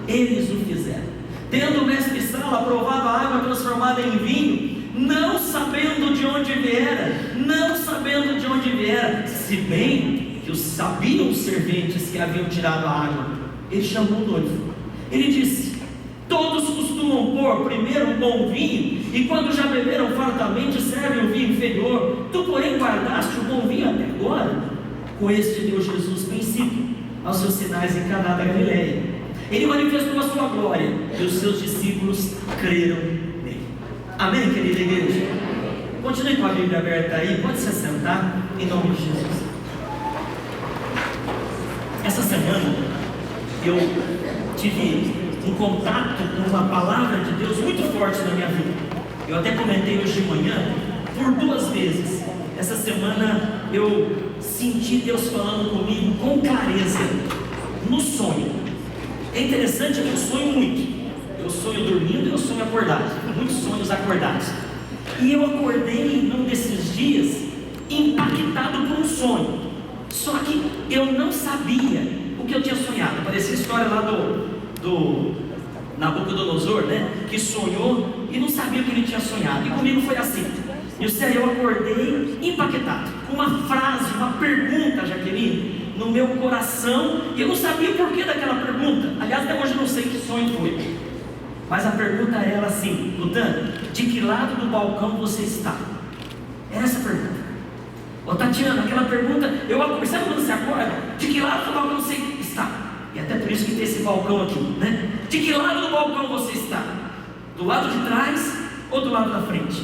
eles o fizeram. Tendo o mestre Sala provado a água transformada em vinho, não sabendo de onde viera, se bem que sabiam os serventes que haviam tirado a água, ele chamou o noivo. Ele disse: todos costumam pôr primeiro um bom vinho, e quando já beberam fartamente, servem o vinho inferior. Tu, porém, guardaste o bom vinho até agora. Com este deu Jesus princípio aos seus sinais em Caná da Galileia. Ele manifestou a sua glória, e os seus discípulos creram nele. Amém, querida igreja? Continue com a Bíblia aberta aí, pode se assentar, em nome de Jesus. Essa semana eu tive um contato com uma palavra de Deus muito forte na minha vida. Eu até comentei hoje de manhã, por 2 vezes. Essa semana eu senti Deus falando comigo com clareza, no sonho. É interessante que eu sonho muito. Eu sonho dormindo e eu sonho acordado. Muitos sonhos acordados. E eu acordei num desses dias impactado por um sonho. Só que eu não sabia o que eu tinha sonhado. Parecia a história lá do Nabucodonosor, né? Que sonhou e não sabia o que ele tinha sonhado. E comigo foi assim. E o céu, eu acordei impactado com uma frase, uma pergunta, Jaqueline, no meu coração. E eu não sabia o porquê daquela pergunta. Aliás, até hoje eu não sei que sonho foi. Mas a pergunta era assim: Lutan, de que lado do balcão você está? Era essa a pergunta. Ô Tatiana, aquela pergunta, sabe quando você acorda? De que lado do balcão você está? E até por isso que tem esse balcão aqui, né? De que lado do balcão você está? Do lado de trás ou do lado da frente?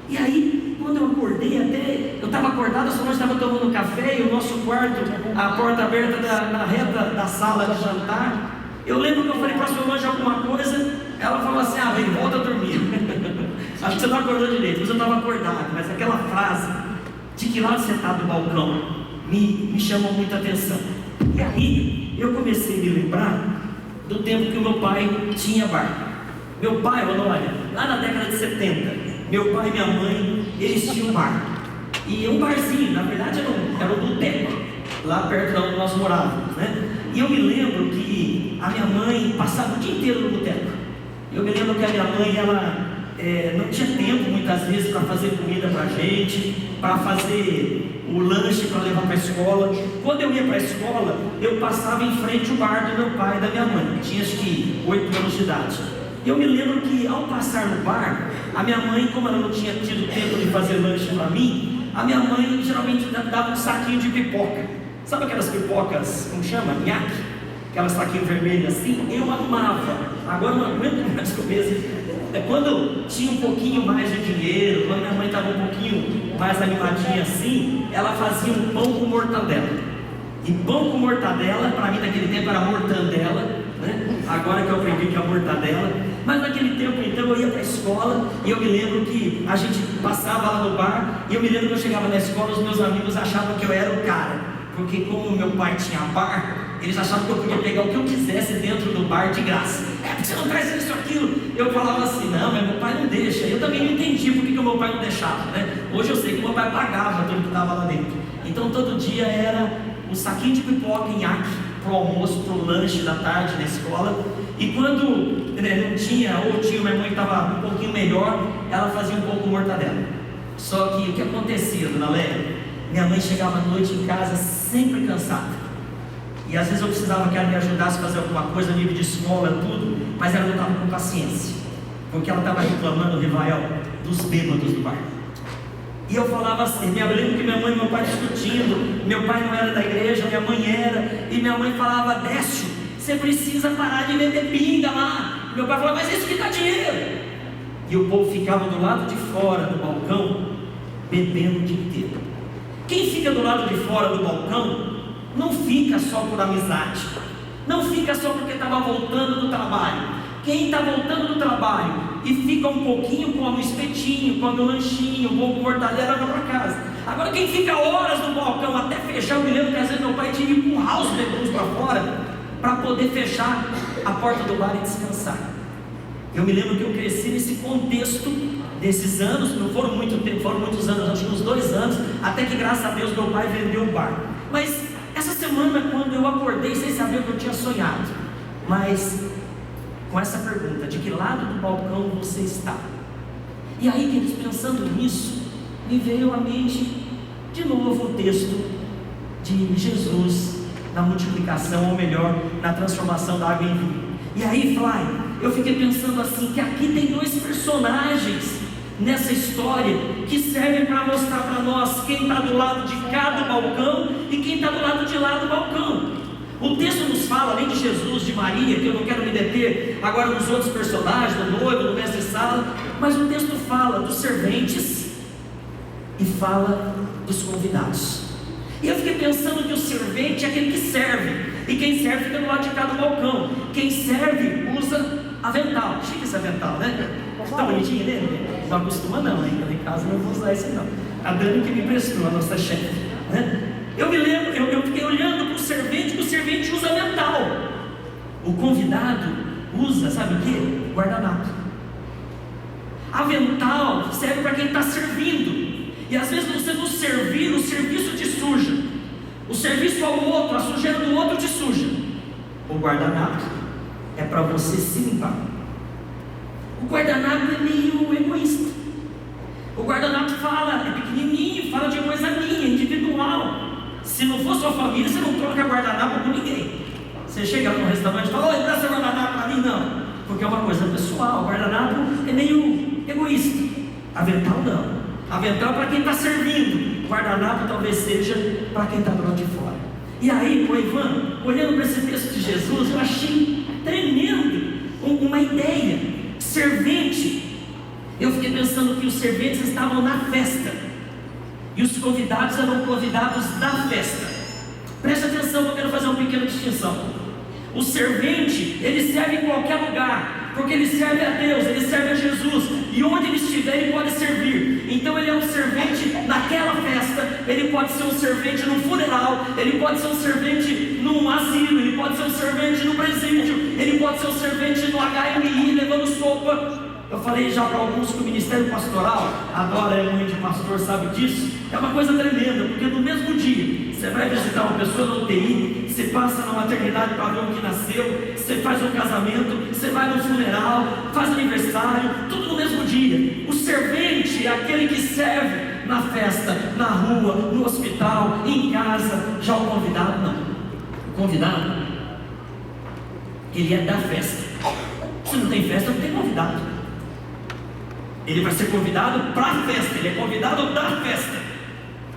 E aí, quando eu acordei, eu estava acordado, a sua mãe estava tomando café, e o nosso quarto, a porta aberta na reta da sala de jantar. Eu lembro que eu falei para a sua mãe alguma coisa, ela falou assim: bem, volta a dormir. Acho que você não acordou direito, mas eu estava acordado. Mas aquela frase, de que lado você está do balcão, me chamou muita atenção. E aí, eu comecei a me lembrar do tempo que o meu pai tinha bar. Meu pai, olha, lá na década de 70, meu pai e minha mãe, eles tinham um bar. E um barzinho, na verdade era um boteco, lá perto de onde nós morávamos, né? E eu me lembro que a minha mãe passava o dia inteiro no boteco. Eu me lembro que a minha mãe, ela não tinha tempo muitas vezes para fazer comida para a gente, para fazer o lanche para levar para a escola. Quando eu ia para a escola, eu passava em frente ao bar do meu pai e da minha mãe. Tinha acho que 8 anos de idade. Eu me lembro que ao passar no bar, a minha mãe, como ela não tinha tido tempo de fazer lanche para mim, a minha mãe geralmente dava um saquinho de pipoca. Sabe aquelas pipocas, como chama? Nhaque? Aquelas saquinho vermelho assim? Eu amava. Agora não aguento mais comer. Quando tinha um pouquinho mais de dinheiro, quando minha mãe estava um pouquinho mais animadinha assim, ela fazia um pão com mortadela. E pão com mortadela, para mim naquele tempo era mortandela, né? Agora que eu aprendi que é mortadela. Mas naquele tempo então eu ia para a escola, e eu me lembro que a gente passava lá no bar, e eu me lembro que eu chegava na escola, os meus amigos achavam que eu era o cara, porque como meu pai tinha bar, eles achavam que eu podia pegar o que eu quisesse dentro do bar de graça. Porque você não traz isso, aquilo. Eu falava assim: não, mas meu pai não deixa. Eu também não entendi porque que o meu pai não deixava, né? Hoje eu sei que o meu pai pagava tudo que estava lá dentro. Então todo dia era um saquinho de pipoca em nhaque para o almoço, para o lanche da tarde na escola. E quando não tinha, ou tinha uma mãe que estava um pouquinho melhor, ela fazia um pouco mortadela. Só que o que acontecia, dona Lélia? Minha mãe chegava à noite em casa sempre cansada. E às vezes eu precisava que ela me ajudasse a fazer alguma coisa a nível de escola, tudo, mas ela não estava com paciência, porque ela estava reclamando, Rivael, dos bêbados do bar. E eu falava assim, eu lembro que minha mãe e meu pai discutindo, meu pai não era da igreja, minha mãe era, e minha mãe falava: Décio, você precisa parar de vender pinga lá. E meu pai falava: mas isso que dá dinheiro. E o povo ficava do lado de fora do balcão, bebendo o dia inteiro. Quem fica do lado de fora do balcão, não fica só por amizade, não fica só porque estava voltando do trabalho. Quem está voltando do trabalho e fica um pouquinho, come um espetinho, come um lanchinho, um pouco de mortadela, vai para casa. Agora quem fica horas no balcão até fechar, eu me lembro que às vezes meu pai tinha que empurrar os bebuns para fora para poder fechar a porta do bar e descansar. Eu me lembro que eu cresci nesse contexto desses anos, não foram muito tempo, foram muitos anos, eu tinha uns 2 anos, até que graças a Deus meu pai vendeu o bar. Mas essa semana, quando eu acordei sem saber o que eu tinha sonhado, mas com essa pergunta: de que lado do balcão você está? E aí, queridos, pensando nisso, me veio à mente de novo o texto de Jesus na multiplicação, ou melhor, na transformação da água em vinho. E aí, Fly, eu fiquei pensando assim, que aqui tem dois personagens nessa história que servem para mostrar para nós quem está do lado de cá do balcão e quem está do lado de lá do balcão. O texto nos fala, além de Jesus, de Maria, que eu não quero me deter agora nos outros personagens, do noivo, do mestre-sala, mas o texto fala dos serventes e fala dos convidados. E eu fiquei pensando que o servente é aquele que serve, e quem serve fica do lado de cá do balcão. Quem serve usa avental, chique esse avental, né? Está bonitinho nele? Não acostuma não, hein? Em casa não vou usar esse não. A Dani que me emprestou, a nossa chefe, né? Eu me lembro, eu fiquei olhando para o servente, que o servente usa avental. O convidado usa, sabe o que? Guardanapo. Avental serve para quem está servindo. E às vezes você não servir, o serviço te suja. O serviço ao outro, a sujeira do outro te suja. O guardanapo é para você se limpar. O guardanapo é meio egoísta. O guardanapo fala, é pequenininho, fala de coisa minha, individual. Se não for sua família, você não troca guardanapo com ninguém. Você chega num restaurante e fala: oi, dá seu guardanapo para mim? Não, porque é uma coisa pessoal. O guardanapo é meio egoísta. Avental não. Avental é para quem está servindo. Guardanapo talvez seja para quem está do lado de fora. E aí, pô, Ivan, olhando para esse texto de Jesus, eu achei tremendo uma ideia. Servente. Eu fiquei pensando que os serventes estavam na festa e os convidados eram convidados da festa. Preste atenção, eu quero fazer uma pequena distinção. O servente, ele serve em qualquer lugar, porque ele serve a Deus, ele serve a Jesus, e onde ele estiver, ele pode servir. Então ele é um servente naquela festa, ele pode ser um servente num funeral, ele pode ser um servente num asilo, ele pode ser um servente no presídio, ele pode ser um servente no HMI levando sopa. Eu falei já para alguns que o ministério pastoral, adora, é mãe de pastor, sabe disso. É uma coisa tremenda, porque no mesmo dia você vai visitar uma pessoa na UTI, você passa na maternidade para ver o que nasceu, você faz um casamento, você vai no funeral, faz aniversário, tudo no mesmo dia. O servente é aquele que serve na festa, na rua, no hospital, em casa. Já o convidado não. O convidado, ele é da festa. Se não tem festa, não tem convidado. Ele vai ser convidado para a festa, ele é convidado da festa.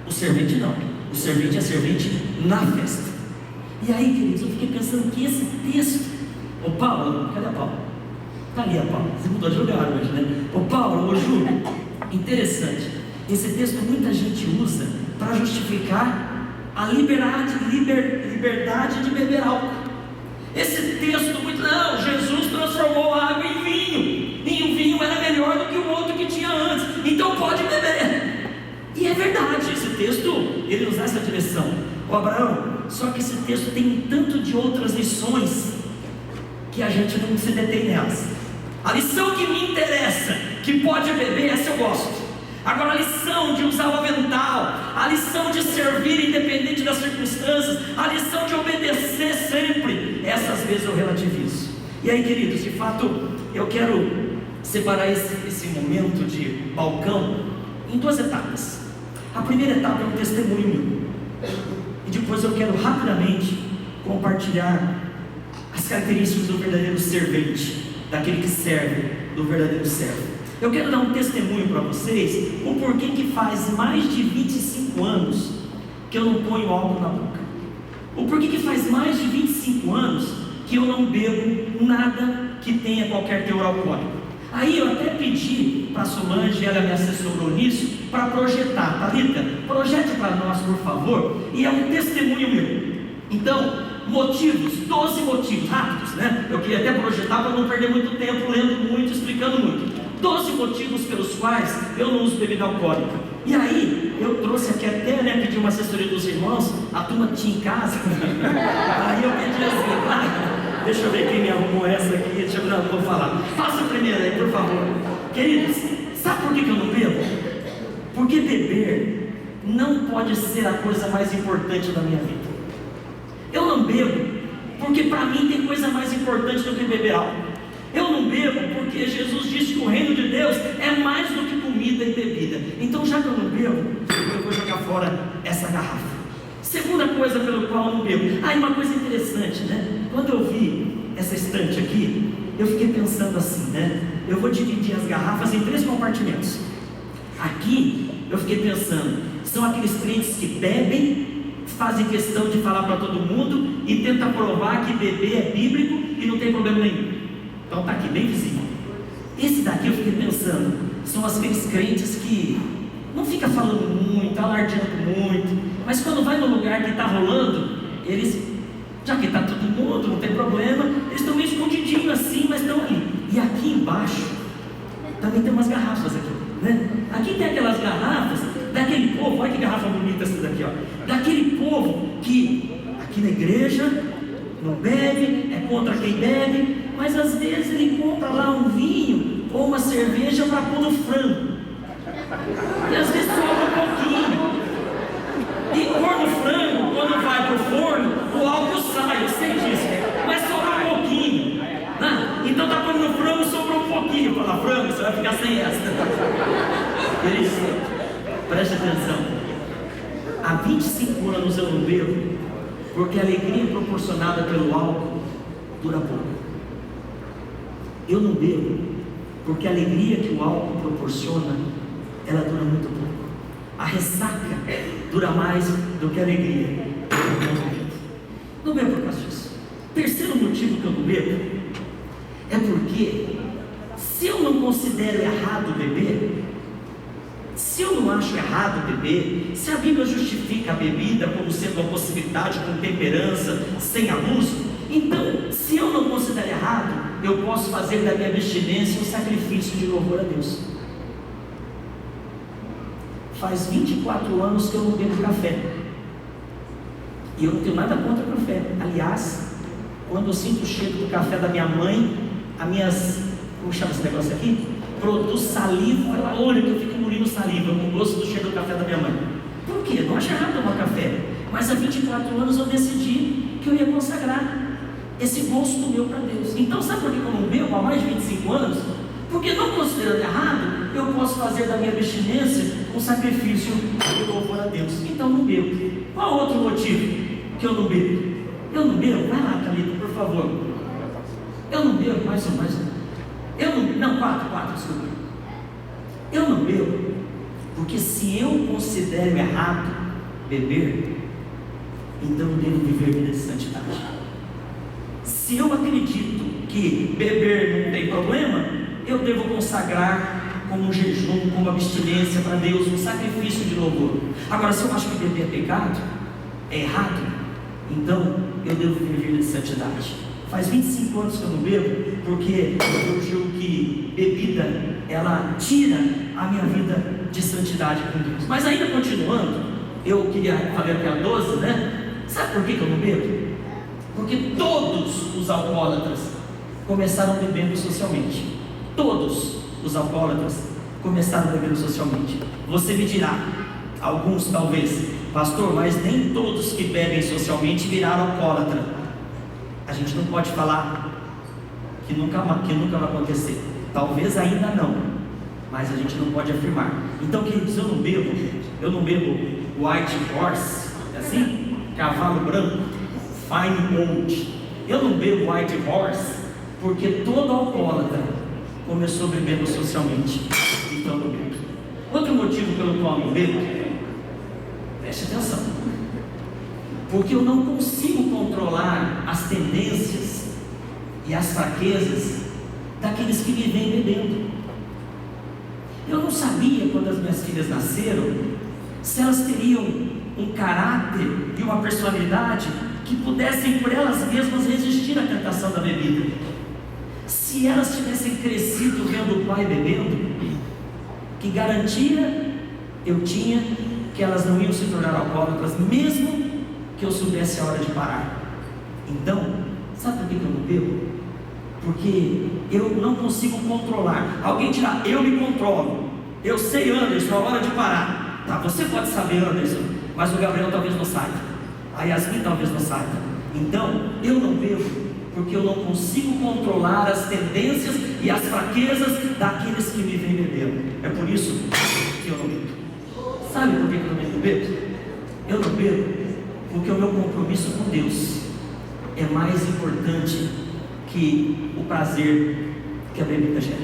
O servente não, o servente é servente na festa. E aí, queridos, eu fiquei pensando que esse texto, ô Paulo, cadê a Paulo? Está ali a Paulo, você mudou de lugar hoje, né? Ô Paulo, ô Júlio, interessante, esse texto muita gente usa para justificar a liberdade de beber álcool. Esse texto, não, Jesus transformou a água em vinho, e o vinho era melhor do que o outro que tinha antes, então pode beber. E é verdade, esse texto, ele nos dá essa direção. O Abraão, só que esse texto tem tanto de outras lições, que a gente não se detém nelas. A lição que me interessa, que pode beber, essa eu gosto. Agora a lição de usar o avental, a lição de servir independente das circunstâncias, a lição de obedecer sempre, essas vezes eu relativizo. E aí, queridos, de fato, eu quero separar esse momento de balcão em duas etapas. A primeira etapa é um testemunho, e depois eu quero rapidamente compartilhar as características do verdadeiro servente, daquele que serve, do verdadeiro servo. Eu quero dar um testemunho para vocês, o porquê que faz mais de 25 anos que eu não ponho álcool na boca. O porquê que faz mais de 25 anos que eu não bebo nada que tenha qualquer teor alcoólico. Aí eu até pedi para a Solange, ela me assessorou nisso, para projetar. Thalita, projete para nós, por favor, e é um testemunho meu. Então, motivos, 12 motivos, rápidos, né? Eu queria até projetar para não perder muito tempo lendo muito, explicando muito. 12 motivos pelos quais eu não uso bebida alcoólica. E aí, eu trouxe aqui até, né, pedi uma assessoria dos irmãos, a turma tinha em casa. Aí eu pedi assim, deixa eu ver quem me arrumou essa aqui, não, vou falar. Faça a primeira aí, por favor. Queridos, sabe por que eu não bebo? Porque beber não pode ser a coisa mais importante da minha vida. Eu não bebo, porque para mim tem coisa mais importante do que beber álcool. bebo porque Jesus disse que o reino de Deus é mais do que comida e bebida. Então, já que eu não bebo, eu vou jogar fora essa garrafa. Segunda coisa pelo qual eu não bebo. E uma coisa interessante, né? Quando eu vi essa estante aqui, eu fiquei pensando assim, né? Eu vou dividir as garrafas em 3 compartimentos. Aqui, eu fiquei pensando, são aqueles crentes que bebem, fazem questão de falar para todo mundo e tentam provar que beber é bíblico e não tem problema nenhum. Então está aqui, bem visível. Esse daqui eu fiquei pensando, são aqueles crentes que não fica falando muito, alardeando muito, mas quando vai no lugar que está rolando, eles, já que está todo mundo, não tem problema, eles estão meio escondidinhos assim, mas estão ali. E aqui embaixo também tem umas garrafas aqui, né? Aqui tem aquelas garrafas daquele povo, olha que garrafa bonita essa daqui, ó. Daquele povo que aqui na igreja não bebe, é contra quem bebe, mas às vezes ele compra lá um vinho ou uma cerveja para pôr no frango. E às vezes sobra um pouquinho. E pôr no frango, quando vai para o forno, o álcool sai, eu sei disso, mas sobra um pouquinho. Então está pondo no frango, sobrou um pouquinho. Fala, frango, você vai ficar sem essa. Preste atenção. Há 25 anos eu não bebo, porque a alegria proporcionada pelo álcool dura pouco. Eu não bebo, porque a alegria que o álcool proporciona, ela dura muito pouco. A ressaca dura mais do que a alegria. Não bebo por causa disso. Terceiro motivo que eu não bebo é porque, se eu não considero errado beber, se eu não acho errado beber, se a Bíblia justifica a bebida como sendo uma possibilidade com temperança, sem abuso, então, se eu não considero errado, eu posso fazer da minha abstinência um sacrifício de louvor a Deus. Faz 24 anos que eu não bebo café, e eu não tenho nada contra café. Aliás, quando eu sinto o cheiro do café da minha mãe, as minhas, como chama esse negócio aqui? Produz saliva, olha que eu fico engolindo saliva com o gosto do cheiro do café da minha mãe. Por quê? Não acho errado tomar café, mas há 24 anos eu decidi que eu ia consagrar esse gosto meu para Deus. Então, sabe por que eu não bebo há mais de 25 anos? Porque, não considerando errado, eu posso fazer da minha abstinência um sacrifício de louvor a Deus. Então, não bebo. Qual outro motivo que eu não bebo? Eu não bebo? Vai lá, Thalita, por favor. Eu não bebo, mais um. Quatro, desculpa. Eu não bebo, porque se eu considero errado beber, então eu devo viver vida de santidade. Se eu acredito que beber não tem problema, eu devo consagrar como um jejum, como abstinência para Deus, um sacrifício de louvor. Agora, se eu acho que beber é pecado, é errado, então eu devo viver vida de santidade. Faz 25 anos que eu não bebo, porque eu julgo que bebida, ela tira a minha vida de santidade com Deus. Mas ainda continuando, eu queria falar que é 12, né? Sabe por que eu não bebo? Porque todos os alcoólatras começaram bebendo socialmente. Todos os alcoólatras começaram bebendo socialmente. Você me dirá, alguns talvez, pastor, mas nem todos que bebem socialmente viraram alcoólatra. A gente não pode falar que nunca vai acontecer. Talvez ainda não, mas a gente não pode afirmar. Então, queridos, eu não bebo white horse, é assim? Cavalo branco, fine old. Eu não bebo white horse porque todo alcoólatra começou bebendo socialmente. Então eu não bebo. Outro motivo pelo qual eu não bebo, preste atenção, porque eu não consigo controlar as tendências e as fraquezas daqueles que me vêm bebendo. Eu não sabia, quando as minhas filhas nasceram, se elas teriam um caráter e uma personalidade que pudessem por elas mesmas resistir à tentação da bebida. Se elas tivessem crescido vendo o pai bebendo, que garantia eu tinha que elas não iam se tornar alcoólatras, mesmo que eu soubesse a hora de parar. Então, sabe por que eu não bebo? Porque eu não consigo controlar. Alguém dirá, eu me controlo, eu sei, Anderson, a hora de parar. Tá, você pode saber, Anderson, mas o Gabriel talvez não saiba, a Yasmin talvez não saiba. Então, eu não bebo porque eu não consigo controlar as tendências e as fraquezas daqueles que me vêm bebendo. É por isso que eu não bebo. Sabe por que eu não bebo? Eu não bebo porque o meu compromisso com Deus é mais importante que o prazer que a bebida gera.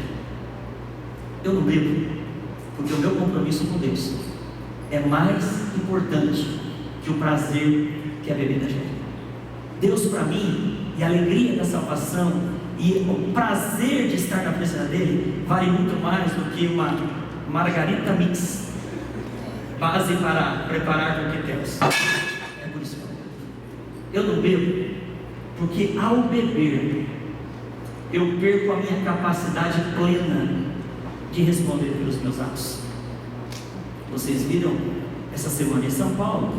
Eu não bebo porque o meu compromisso com Deus é mais importante que o prazer que a bebida gera. Deus para mim, e a alegria da salvação e o prazer de estar na presença dele vale muito mais do que uma margarita mix, base para preparar coquetéis. É por isso que eu não bebo, porque ao beber eu perco a minha capacidade plena de responder pelos meus atos. Vocês viram essa semana em São Paulo?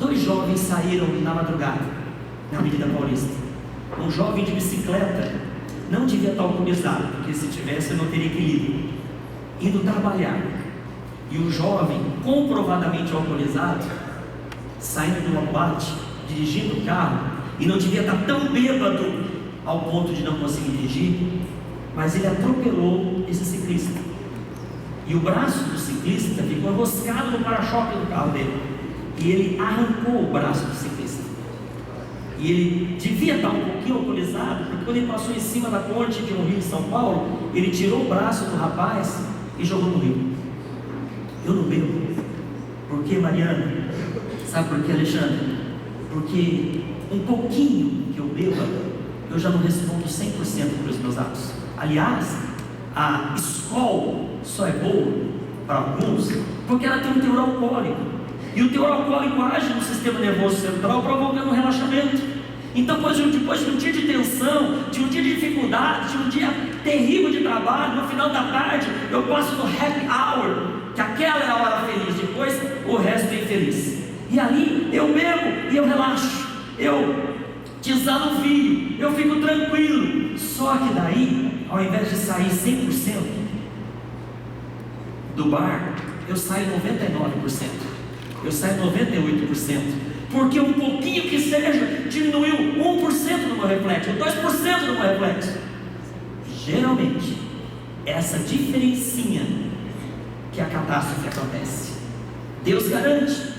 2 jovens saíram na madrugada na Avenida Paulista. Um jovem de bicicleta não devia estar alcoolizado, porque se tivesse eu não teria equilíbrio, indo trabalhar. E o jovem comprovadamente alcoolizado saindo de uma boate, dirigindo o carro, e não devia estar tão bêbado ao ponto de não conseguir dirigir, mas ele atropelou esse ciclista, e o braço do ciclista ficou enroscado no para-choque do carro dele, e ele arrancou o braço do ciclista. E ele devia estar um pouquinho alcoolizado, porque quando ele passou em cima da ponte de um rio em São Paulo, ele tirou o braço do rapaz e jogou no rio. Eu não bebo. Por que, Mariana? Sabe por que, Alexandre? Porque um pouquinho que eu beba, eu já não respondo 100% pelos meus atos. Aliás, a Skol só é boa para alguns porque ela tem um teor alcoólico, e o teor alcoólico age no sistema nervoso central, provocando um relaxamento. Então, depois de um dia de tensão, de um dia de dificuldade, de um dia terrível de trabalho, no final da tarde eu passo no happy hour, que aquela é a hora feliz, depois o resto é infeliz. E ali eu bebo e eu relaxo, eu desanuvio, eu fico tranquilo. Só que daí, ao invés de sair 100% do bar, eu saio 99%, eu saio 98%, porque um pouquinho que seja diminuiu 1% no meu reflexo, 2% no meu reflexo. Geralmente, essa diferencinha que a catástrofe acontece. Deus garante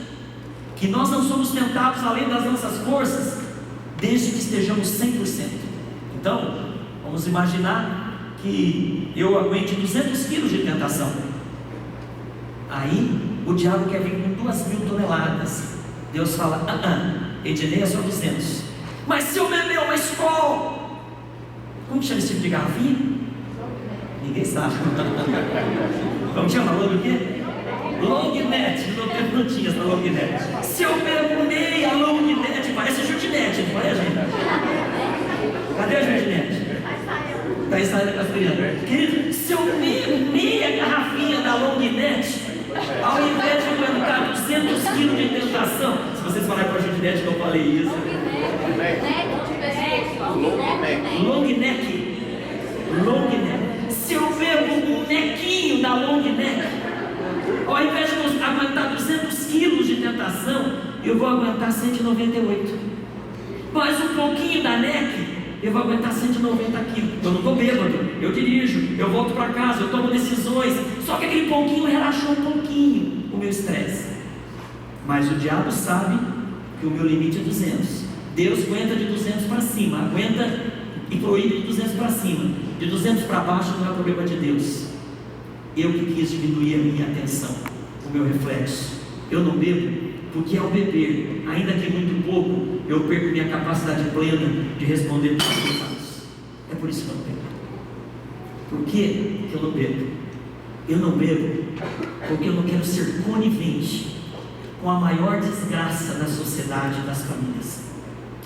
que nós não somos tentados além das nossas forças, desde que estejamos 100%. Então, vamos imaginar que eu aguente 200 quilos de tentação. Aí, o diabo quer vir com 2.000 toneladas. Deus fala, Ednei é só 200. Mas se eu beber uma Skol, como chama esse tipo de garrafinha? Ninguém sabe. Como chama? Long o quê? Long neck. No meu tempo não tinha essa long neck. Se eu bebo meia long neck, parece jutinete, não parece, gente? Cadê a jutinete? Está ensaiando com as crianças. Querido, se eu bebo meia garrafinha da long neck, ao invés de aguentar 200 quilos de tentação, se vocês falarem para a jutinete que eu falei isso. Long neck. Long neck. Se eu bebo um nequinho da long neck, ao invés de aguentar 200 quilos de tentação, eu vou aguentar 198. Mas um pouquinho da neck, eu vou aguentar 190 quilos. Eu não estou bêbado, eu dirijo, eu volto para casa, eu tomo decisões. Só que aquele pouquinho relaxou um pouquinho o meu estresse. Mas o diabo sabe que o meu limite é 200. Deus aguenta de 200 para cima, aguenta e proíbe de 200 para cima. De 200 para baixo não é problema de Deus. Eu que quis diminuir a minha atenção, o meu reflexo. Eu não bebo porque ao beber, ainda que muito pouco, eu perco minha capacidade plena de responder pelos meus atos. É por isso que eu não bebo. Por que eu não bebo? Eu não bebo porque eu não quero ser conivente com a maior desgraça da sociedade e das famílias.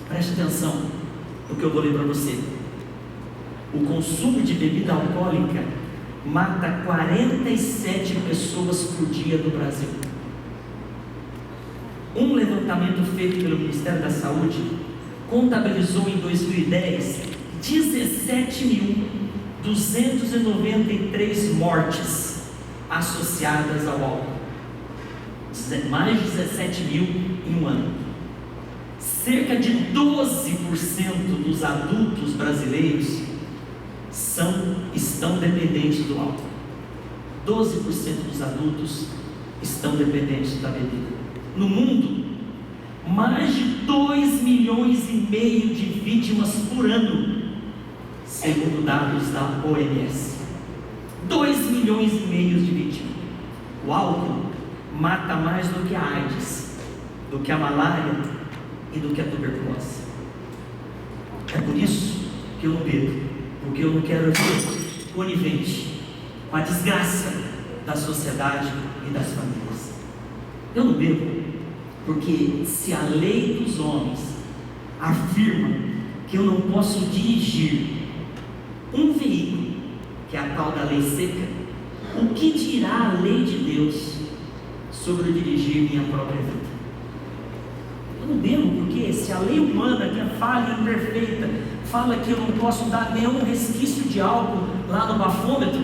Preste atenção no que eu vou ler para você. O consumo de bebida alcoólica mata 47 pessoas por dia no Brasil. Um levantamento feito pelo Ministério da Saúde contabilizou em 2010 17.293 mortes associadas ao álcool. Mais de 17 mil em um ano. cerca de 12% dos adultos brasileiros estão dependentes do álcool. 12% dos adultos estão dependentes da bebida. No mundo, mais de 2,5 milhões de vítimas por ano, segundo dados da OMS. 2,5 milhões de vítimas. O álcool mata mais do que a AIDS, do que a malária e do que a tuberculose. É por isso que eu não bebo, porque eu não quero ser conivente com a desgraça da sociedade e das famílias. Eu não bebo porque se a lei dos homens afirma que eu não posso dirigir um veículo, que é a tal da lei seca, o que dirá a lei de Deus sobre eu dirigir minha própria vida? Eu não bebo porque se a lei humana, que é falha e imperfeita, fala que eu não posso dar nenhum resquício de álcool lá no bafômetro,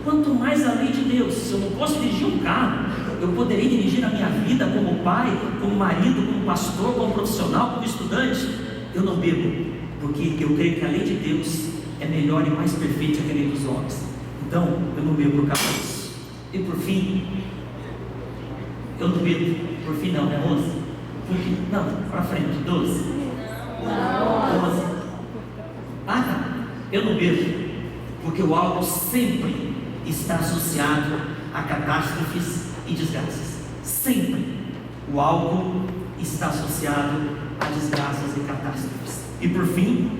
quanto mais a lei de Deus. Se eu não posso dirigir um carro, eu poderei dirigir a minha vida como pai, como marido, como pastor, como profissional, como estudante. Eu não bebo porque eu creio que a lei de Deus é melhor e mais perfeita que a lei dos homens. Então eu não bebo por causa disso. E por fim, eu não bebo, por fim não, né 11? Porque, não, para frente, 12. 11. Ah, tá. Eu não bebo porque o álcool sempre está associado a catástrofes e desgraças. Sempre o álcool está associado a desgraças e catástrofes. E por fim,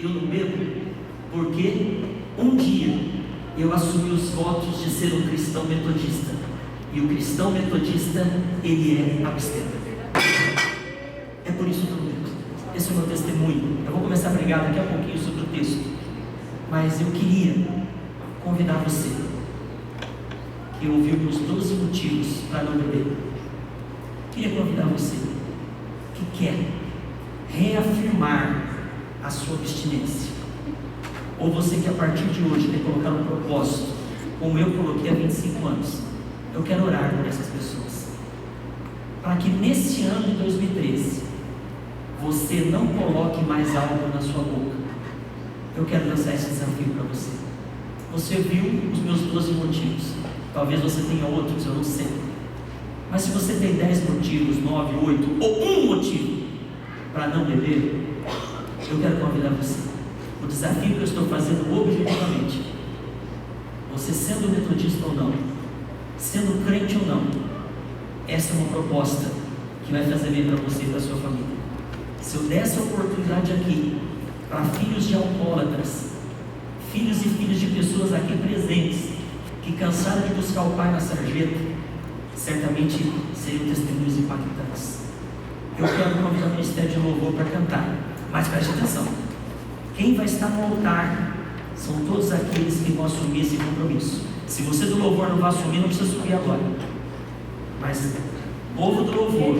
eu não bebo porque um dia eu assumi os votos de ser um cristão metodista. E o cristão metodista, ele é abstêmio. É por isso que eu não bebo. Esse é o meu testemunho. Eu vou começar a pregar daqui a pouquinho sobre o texto, mas eu queria convidar você que ouviu os 12 motivos para não beber. Queria convidar você que quer reafirmar a sua abstinência, ou você que a partir de hoje quer colocar um propósito, como eu coloquei há 25 anos. Eu quero orar por essas pessoas, para que neste ano de 2013 você não coloque mais álcool na sua boca. Eu quero lançar esse desafio para você. Você viu os meus 12 motivos, talvez você tenha outros, eu não sei, mas se você tem 10 motivos, 9, 8 ou um motivo para não beber, eu quero convidar você. O desafio que eu estou fazendo objetivamente, você sendo metodista ou não, sendo crente ou não, essa é uma proposta que vai fazer bem para você e para a sua família. Se eu der essa oportunidade aqui para filhos de alcoólatras, filhos e filhas de pessoas aqui presentes que cansaram de buscar o Pai na sarjeta, certamente seriam testemunhos impactantes. Eu quero convidar o Ministério de Louvor para cantar, mas preste atenção: quem vai estar no altar são todos aqueles que vão assumir esse compromisso. Se você do louvor não vai assumir, não precisa subir agora, mas o povo do louvor